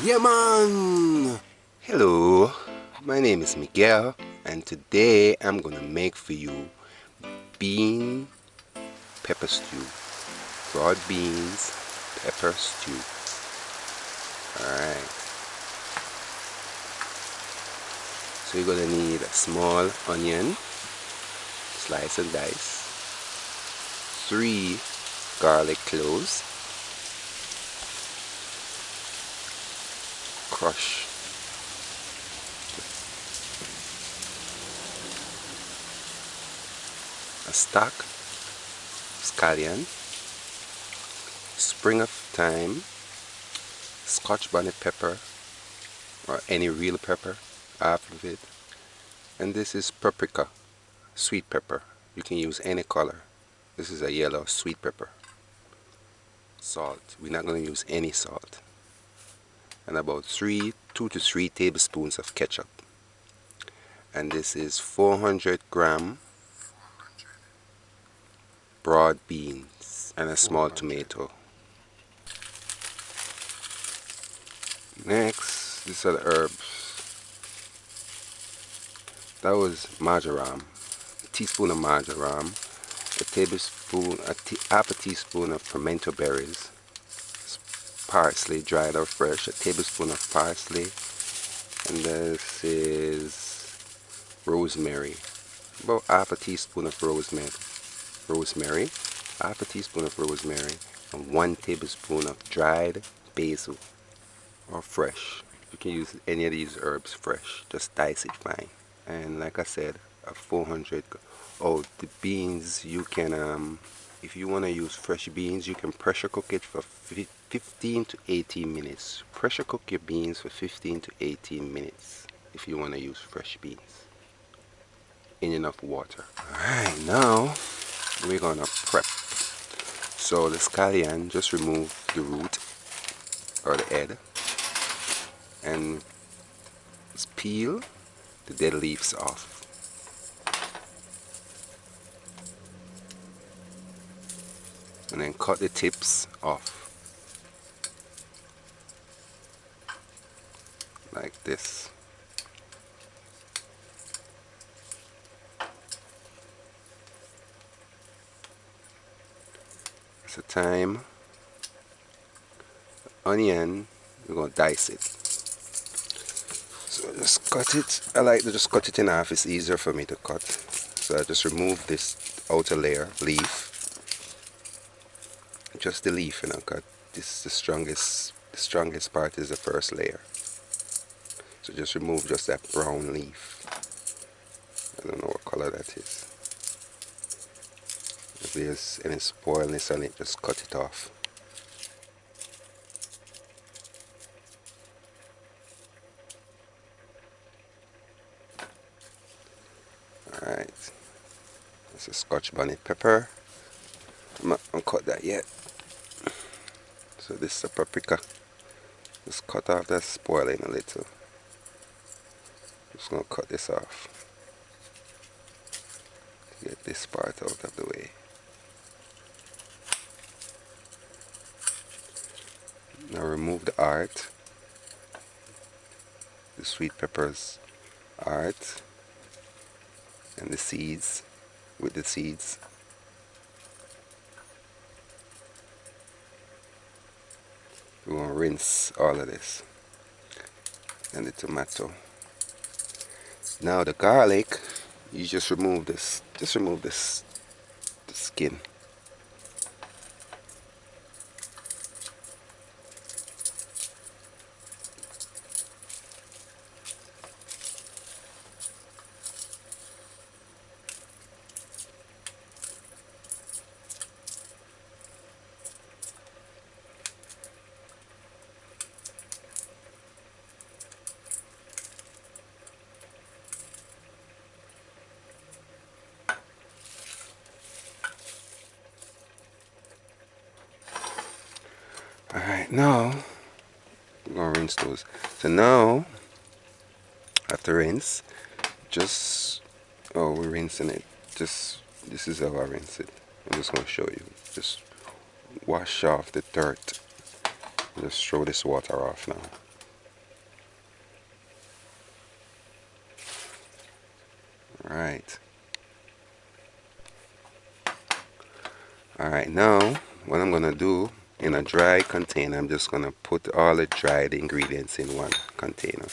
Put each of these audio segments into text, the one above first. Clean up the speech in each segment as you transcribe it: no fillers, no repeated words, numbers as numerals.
Yeah, man! Hello, my name is Miguel, and today I'm gonna make for you bean pepper stew. Broad beans pepper stew. Alright, so you're gonna need a small onion, slice and dice, 3 garlic cloves, crush, a stalk, scallion, spring of thyme, Scotch bonnet pepper, or any real pepper, half of it, and this is paprika, sweet pepper. You can use any color. This is a yellow sweet pepper. Salt. We're not going to use any salt. And about 2 to 3 tablespoons of ketchup. And this is 400-gram broad beans and a small tomato. Next, these are the herbs. That was marjoram. A teaspoon of marjoram. A tablespoon, half a teaspoon of pimento berries. Parsley, dried or fresh. A tablespoon of parsley. And this is rosemary. About half a teaspoon of rosemary, half a teaspoon of rosemary, and 1 tablespoon of dried basil or fresh. You can use any of these herbs fresh, just dice it fine. And like I said, a 400. Oh, the beans, you can if you want to use fresh beans, you can pressure cook it for 15 to 18 minutes. Pressure cook your beans for 15 to 18 minutes if you want to use fresh beans in enough water. Alright, now we're gonna prep. So the scallion, just remove the root or the head and peel the dead leaves off. And then cut the tips off like this. So thyme, onion, we're gonna dice it. So just cut it. I like to just cut it in half. It's easier for me to cut. So I just remove this outer layer, leaf. Just the leaf, and I cut this. The strongest part is the first layer. So just remove just that brown leaf. I don't know what color that is. If there's any spoilness on it, just cut it off. Alright, that's a Scotch bonnet pepper. I'm not gonna cut that yet. So this is a paprika. Just cut off that spoiling a little. Just gonna cut this off. Get this part out of the way. Now remove the heart. The sweet peppers heart. And the seeds. With the seeds. We're going to rinse all of this. And the tomato. Now the garlic, you just remove this. Just remove this, the skin. Alright, now I'm going to rinse those. So now, after rinse, just, oh, we're rinsing it. Just, this is how I rinse it. I'm just going to show you. Just wash off the dirt. Just throw this water off now. Alright. Alright, now what I'm gonna do, in a dry container, I'm just gonna put all the dried ingredients in one container.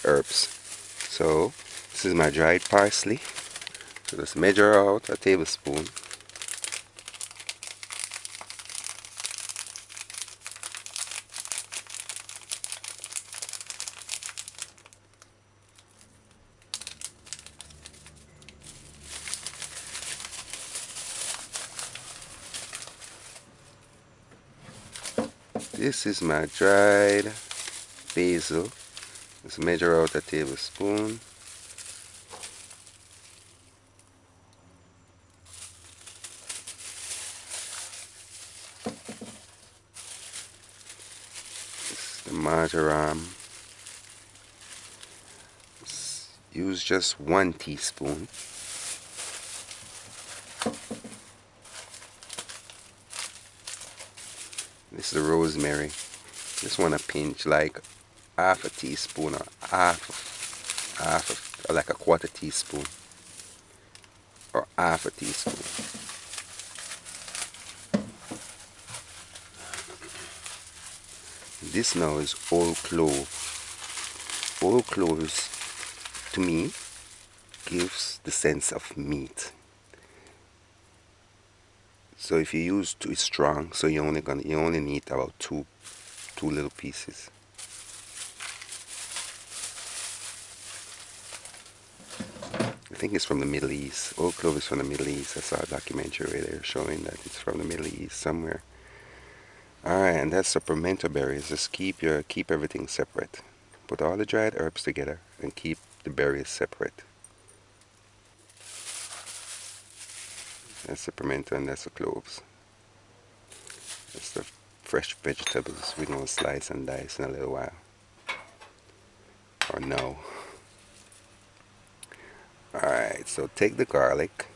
Herbs. So this is my dried parsley. So just measure out a tablespoon. This is my dried basil. Just measure out a tablespoon. This is the marjoram. Use just 1 teaspoon. This is the rosemary. Just want to pinch like half a teaspoon or like a quarter teaspoon or half a teaspoon. This now is whole clove. Whole cloves to me gives the sense of meat. So if you use too strong, so you only need about two little pieces. I think it's from the Middle East. Whole clove is from the Middle East. I saw a documentary where they're showing that it's from the Middle East somewhere. Alright, and that's the pimento berries. Just keep everything separate. Put all the dried herbs together and keep the berries separate. That's the pimento and that's the cloves. That's the fresh vegetables we're going to slice and dice in a little while. Or no. Alright, so take the garlic.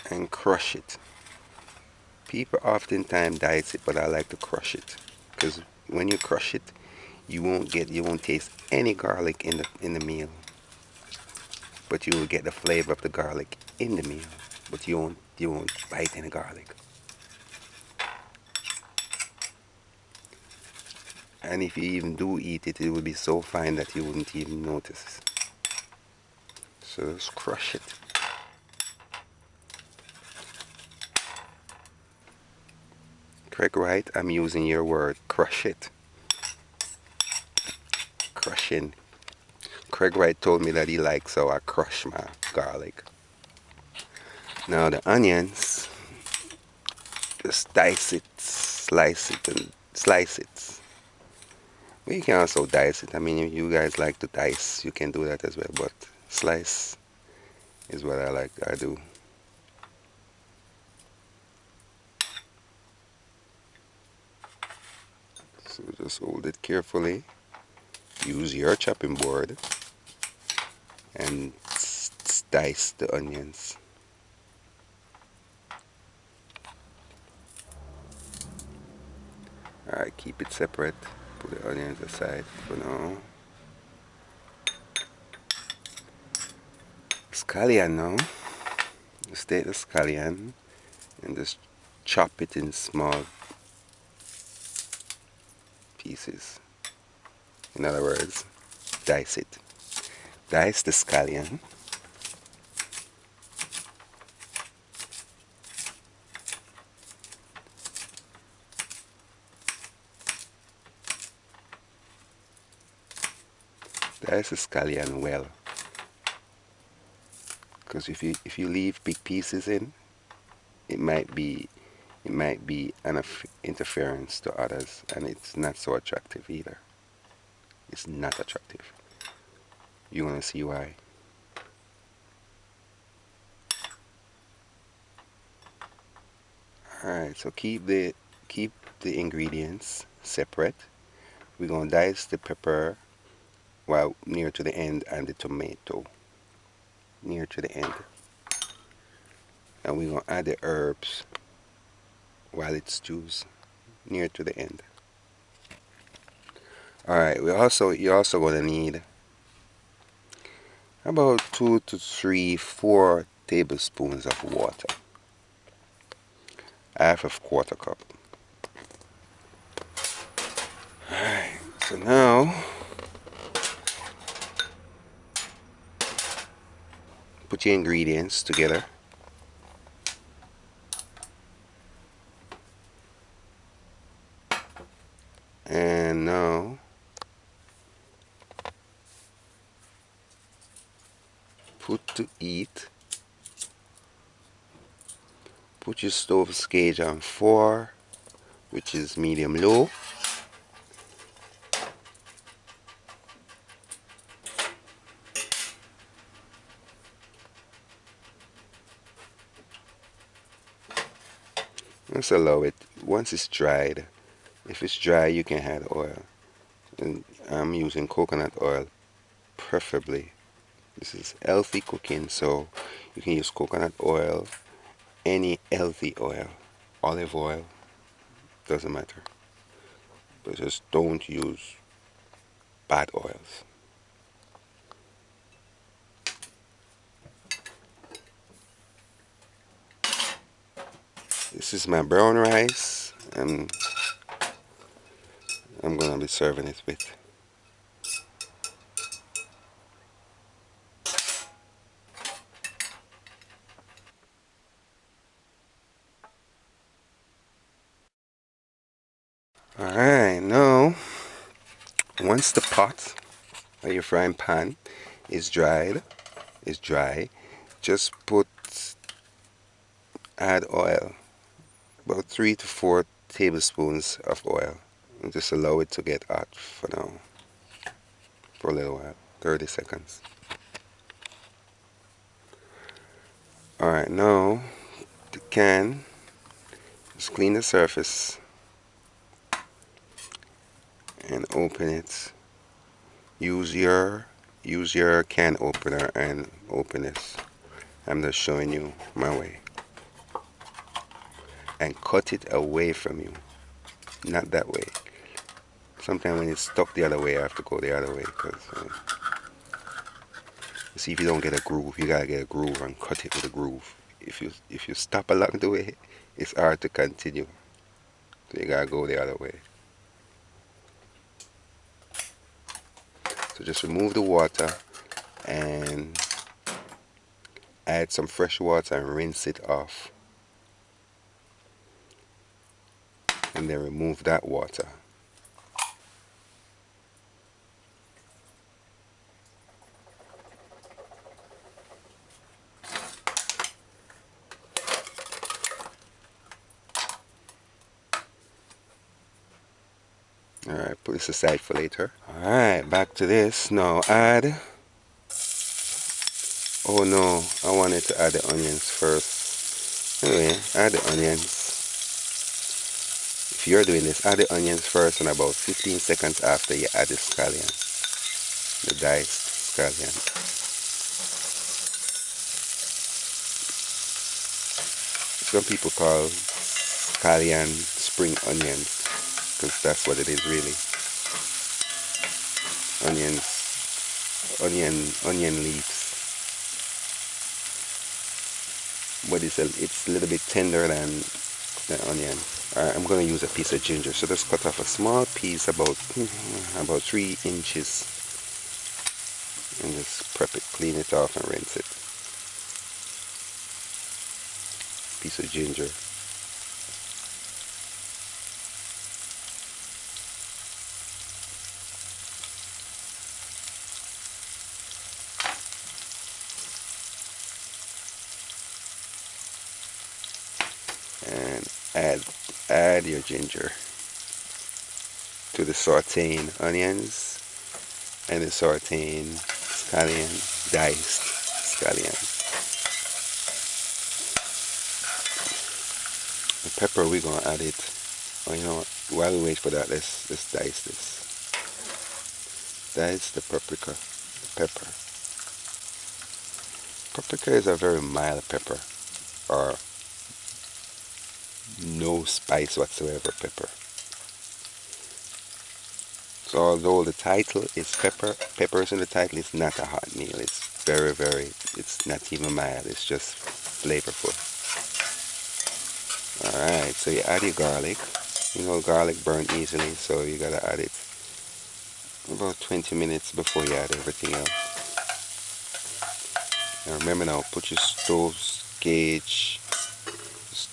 And crush it. People oftentimes dice it, but I like to crush it. Because when you crush it, you won't taste any garlic in the meal. But you will get the flavor of the garlic in the meal. But you won't bite any garlic. And if you even do eat it, it will be so fine that you wouldn't even notice. So just crush it. Correct, right? I'm using your word, crush it. Crushing. Craig Wright told me that he likes how I crush my garlic. Now the onions, just dice it, slice it, and slice it. Well, you can also dice it. I mean, if you guys like to dice, you can do that as well. But slice is what I do. So just hold it carefully. Use your chopping board and dice the onions. Alright, keep it separate. Put the onions aside for now. Scallion now. Just take the scallion and just chop it in small pieces. In other words, dice it. Dice the scallion. Dice the scallion well. Because if you leave big pieces in, it might be an interference to others, and it's not so attractive either. It's not attractive. You want to see why? Alright, so keep the ingredients separate. We're gonna dice the pepper while near to the end, and the tomato near to the end. and we're going to add the herbs while it stews near to the end. Alright, you're also going to need about 2 to 3, 4 tablespoons of water, half of quarter cup. Alright, so now put your ingredients together. And now put to heat. Put your stove gauge on 4, which is medium low. Just allow it. Once it's dried, if it's dry, you can add oil. And I'm using coconut oil, preferably. This is healthy cooking, so you can use coconut oil, any healthy oil, olive oil, doesn't matter. But just don't use bad oils. This is my brown rice, and I'm gonna be serving it with. Alright, now once the pot or your frying pan is dry, just add oil, about 3 to 4 tablespoons of oil, and just allow it to get hot for now, for a little while, 30 seconds. Alright, now the can, just clean the surface and open it. Use your can opener and open this. I'm just showing you my way. And cut it away from you, not that way. Sometimes when it's stuck the other way, I have to go the other way, because see, if you don't get a groove, you gotta get a groove and cut it with a groove. If you stop along the way, it's hard to continue. So you gotta go the other way. So just remove the water and add some fresh water and rinse it off. And then remove that water. Alright, put this aside for later. Alright, back to this. Now add. Oh no, I wanted to add the onions first. Anyway, add the onions. If you're doing this, add the onions first, and about 15 seconds after you add the scallion, the diced scallion. Some people call scallion spring onions, because that's what it is really. Onion leaves. But it's a little bit tender than the onion. Alright, I'm going to use a piece of ginger. So just cut off a small piece, about 3 inches. And just prep it, clean it off and rinse it. Piece of ginger. And add your ginger to the sauteing onions and the sauteing scallion, diced scallion. The pepper, we're gonna add it. Oh, you know what? While we wait for that, let's dice this. Dice the paprika, the pepper. Paprika is a very mild pepper. or no spice whatsoever pepper. So although the title is peppers in the title, is not a hot meal. It's very, it's not even mild. It's just flavorful. Alright, so you add your garlic. You know garlic burn easily, so you gotta add it about 20 minutes before you add everything else. And remember now, put your stove gauge.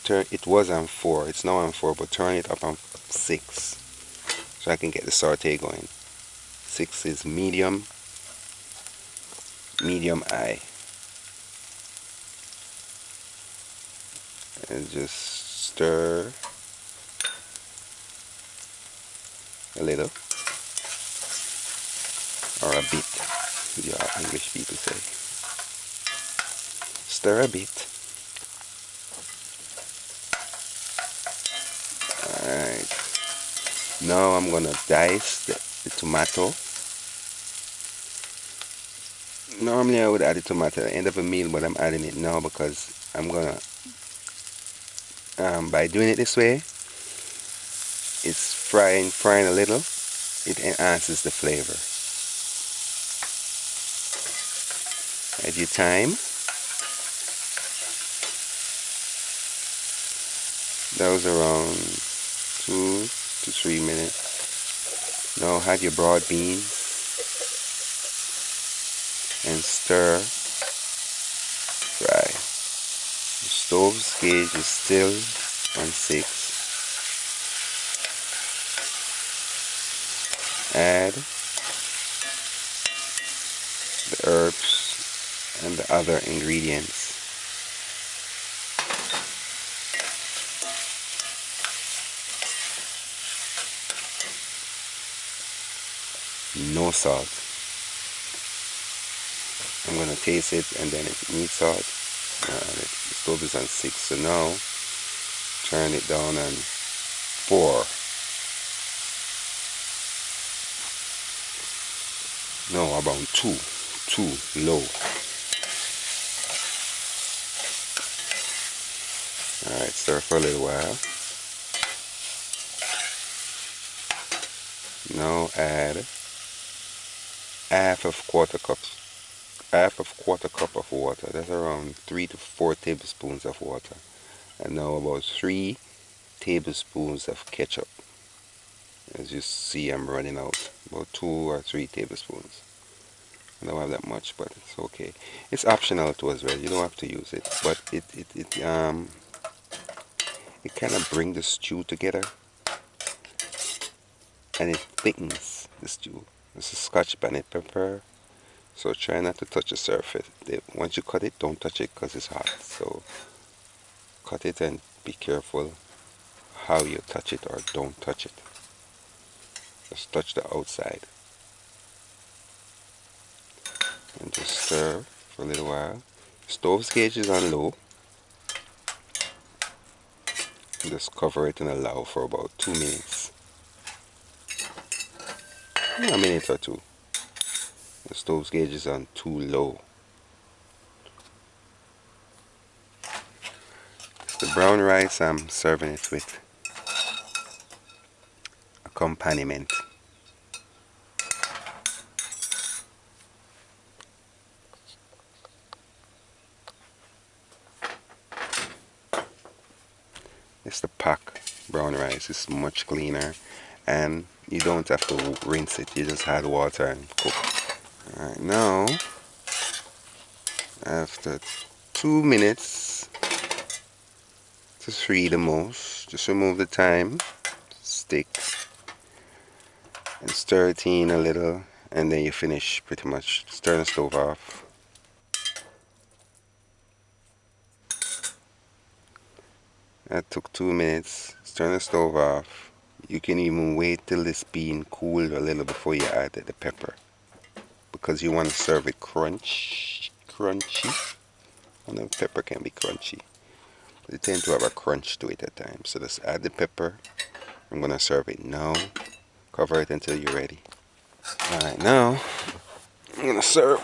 Turn, it was on 4, it's now on 4, but turn it up on 6 so I can get the saute going. 6 is medium high. And just stir a little, or a bit, yeah, English people say. Stir a bit. Alright. Now I'm gonna dice the tomato. Normally I would add the tomato at the end of a meal, but I'm adding it now because I'm gonna, by doing it this way, it's frying a little, it enhances the flavor. Add your thyme. That was around 2 to 3 minutes. Now add your broad beans and stir fry. The stove's gauge is still on 6. Add the herbs and the other ingredients. No salt. I'm gonna taste it, and then if it needs salt, the stove is on 6, so now turn it down on 4. No, about 2 low. Alright, stir for a little while. Now add half of quarter cup of water. That's around 3 to 4 tablespoons of water. And now about 3 tablespoons of ketchup. As you see, I'm running out. About 2 or 3 tablespoons. I don't have that much, but it's okay. It's optional too as well. You don't have to use it, but it kind of brings the stew together, and it thickens the stew. This is Scotch bonnet pepper, so try not to touch the surface. Once you cut it, don't touch it because it's hot. So cut it and be careful how you touch it or don't touch it. Just touch the outside and just stir for a little while. Stove's gauge is on low. Just cover it and allow for about 2 minutes. A minute or 2. The stove's gauge is on too low. The brown rice, I'm serving it with accompaniment. It's the pack brown rice. It's much cleaner, and you don't have to rinse it. You just add water and cook. Alright, now after 2 minutes to 3 the most, just remove the thyme stick and stir it in a little, and then you finish pretty much. Just turn the stove off. That took 2 minutes. Just turn the stove off. You can even wait till this bean cool a little before you add the pepper, because you want to serve it crunchy. I know pepper can be crunchy, but it tends to have a crunch to it at times. So just add the pepper. I'm gonna serve it now. Cover it until you're ready. Alright, now I'm gonna serve.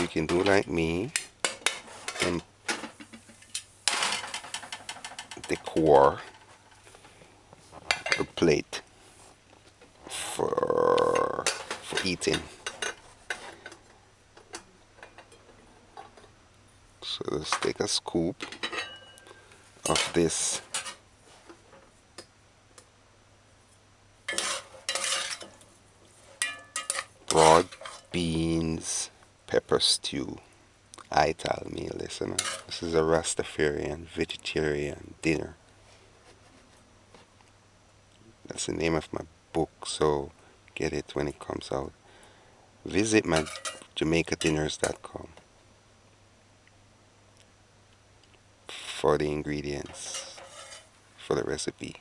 You can do like me and decor a plate for eating. So let's take a scoop of this broad beans pepper stew. ITAL meal, listener. This is a Rastafarian vegetarian dinner. That's the name of my book, so get it when it comes out. Visit my jamaicadinners.com for the ingredients for the recipe.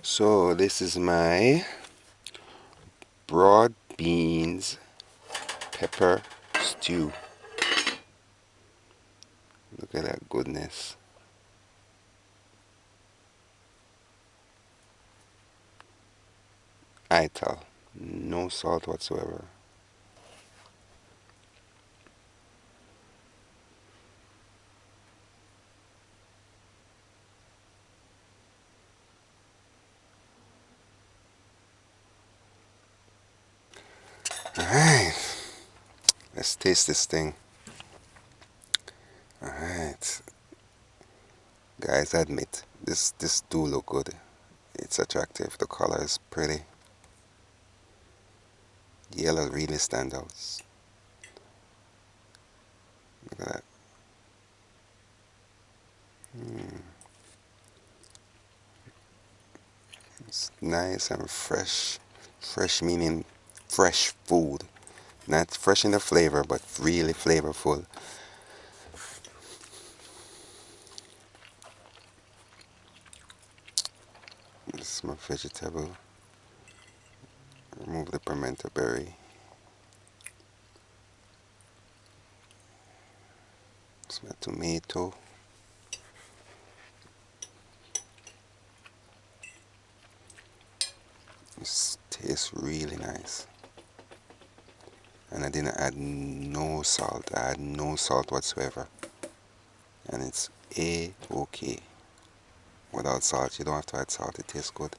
So this is my broad beans pepper stew. Look at that goodness. ITAL. No salt whatsoever. Alright. Let's taste this thing. Alright. Guys, admit this do look good. It's attractive. The color is pretty. Yellow really stands out. Look at that. It's nice and fresh. Fresh meaning fresh food. Not fresh in the flavor, but really flavorful. This is my vegetable. Remove the pimento berry. It's my tomato. This tastes really nice. And I didn't add no salt. I had no salt whatsoever. And it's A-okay. Without salt, you don't have to add salt. It tastes good.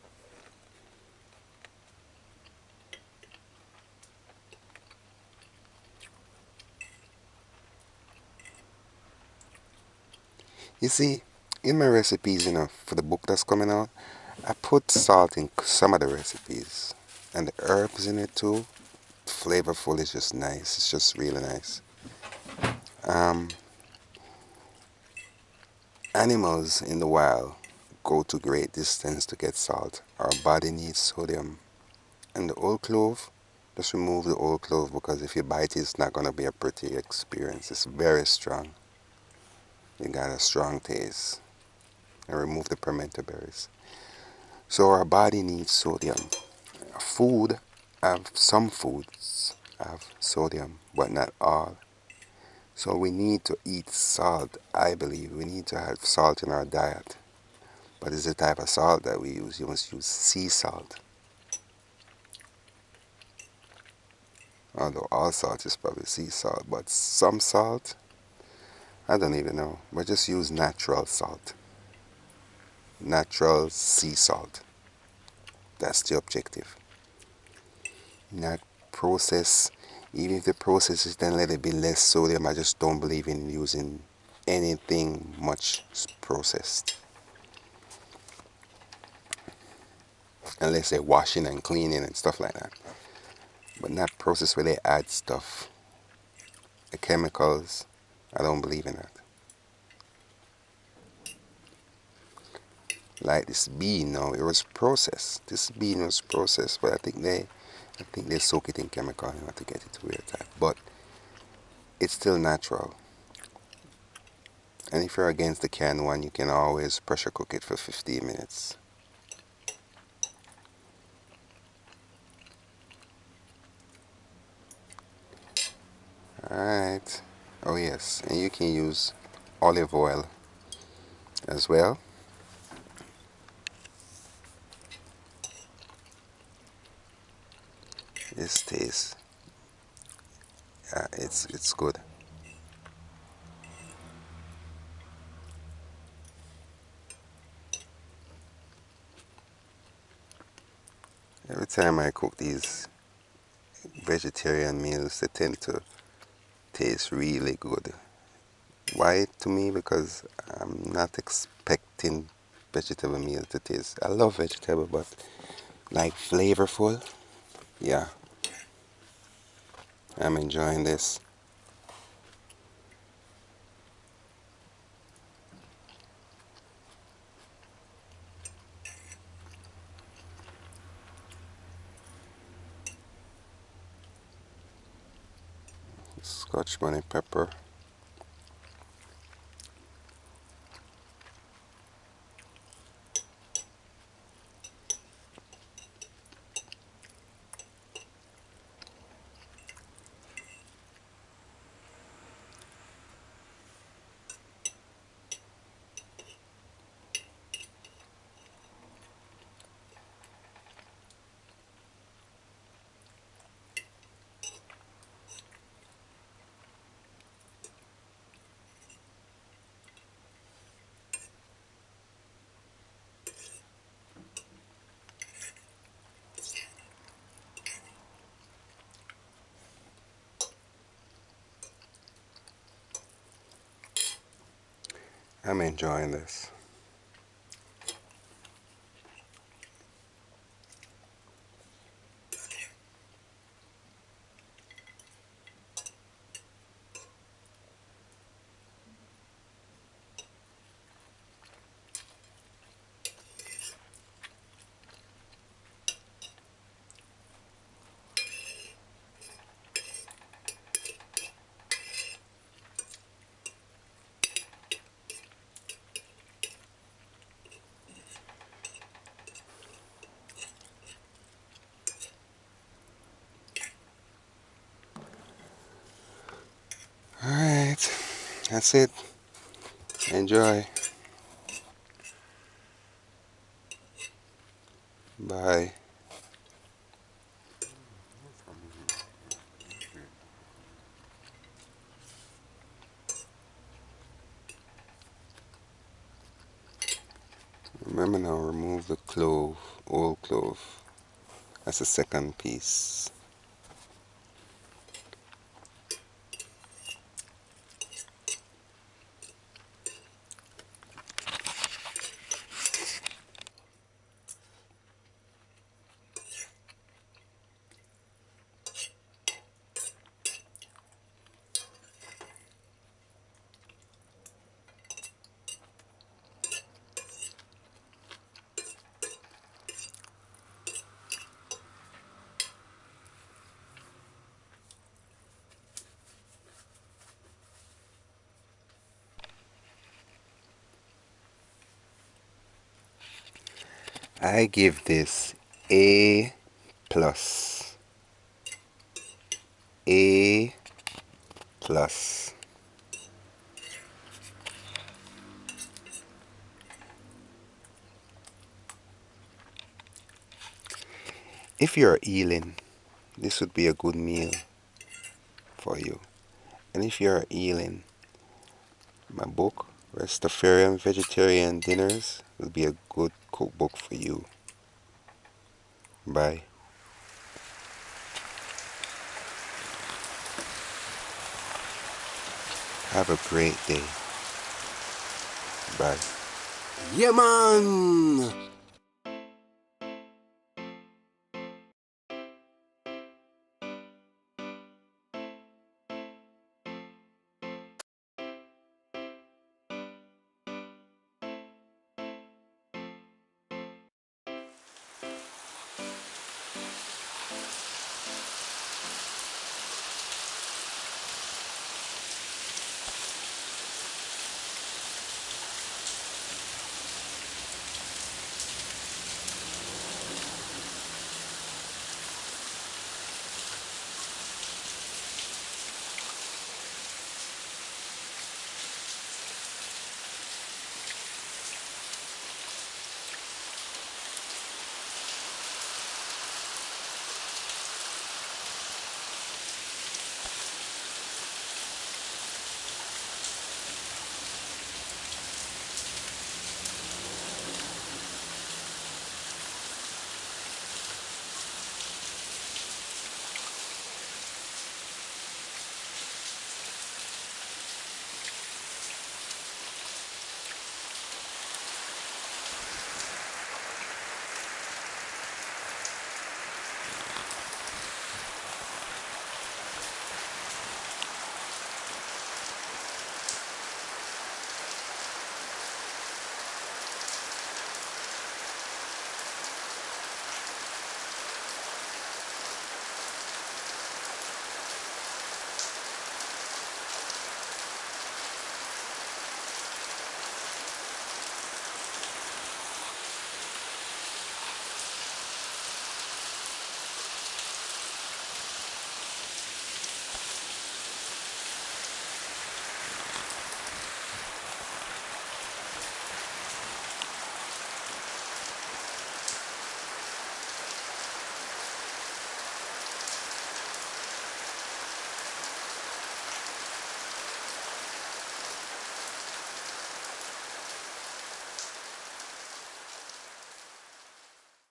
You see, in my recipes, for the book that's coming out, I put salt in some of the recipes. And the herbs in it too. Flavorful is just nice. It's just really nice. Um, Animals in the wild go to great distance to get salt. Our body needs sodium. And the old clove, just remove the old clove because if you bite it, it's not going to be a pretty experience. It's very strong. You got a strong taste. And remove the pimento berries. So our body needs sodium. Some foods have sodium, but not all. So we need to eat salt. I believe we need to have salt in our diet. But it's the type of salt that we use. You must use sea salt. Although all salt is probably sea salt, but some salt, I don't even know. But just use natural salt. Natural sea salt. That's the objective. Not process. Even if the process is then let it be less sodium, I just don't believe in using anything much processed. Unless they're washing and cleaning and stuff like that. But not process where they add stuff. The chemicals, I don't believe in that. Like this bean now, it was processed. This bean was processed, but I think they soak it in chemical to get it to where it's at. But it's still natural. And if you're against the canned one, you can always pressure cook it for 15 minutes. Alright. Oh yes, and you can use olive oil as well. This tastes, it's good. time I cook these vegetarian meals, they tend to taste really good. Why to me? Because I'm not expecting vegetable meals to taste. I love vegetable, but like flavorful. Yeah, I'm enjoying this. Scotch bonnet pepper. I'm enjoying this. Alright, that's it. Enjoy. Bye. Remember now, remove the clove, old clove. That's the second piece. I give this A plus. A plus. If you're ealing, this would be a good meal for you. And if you're ealing, my book, Rastafarian Vegetarian Dinners, will be a good cookbook for you. Bye. Have a great day. Bye. Yeah, man.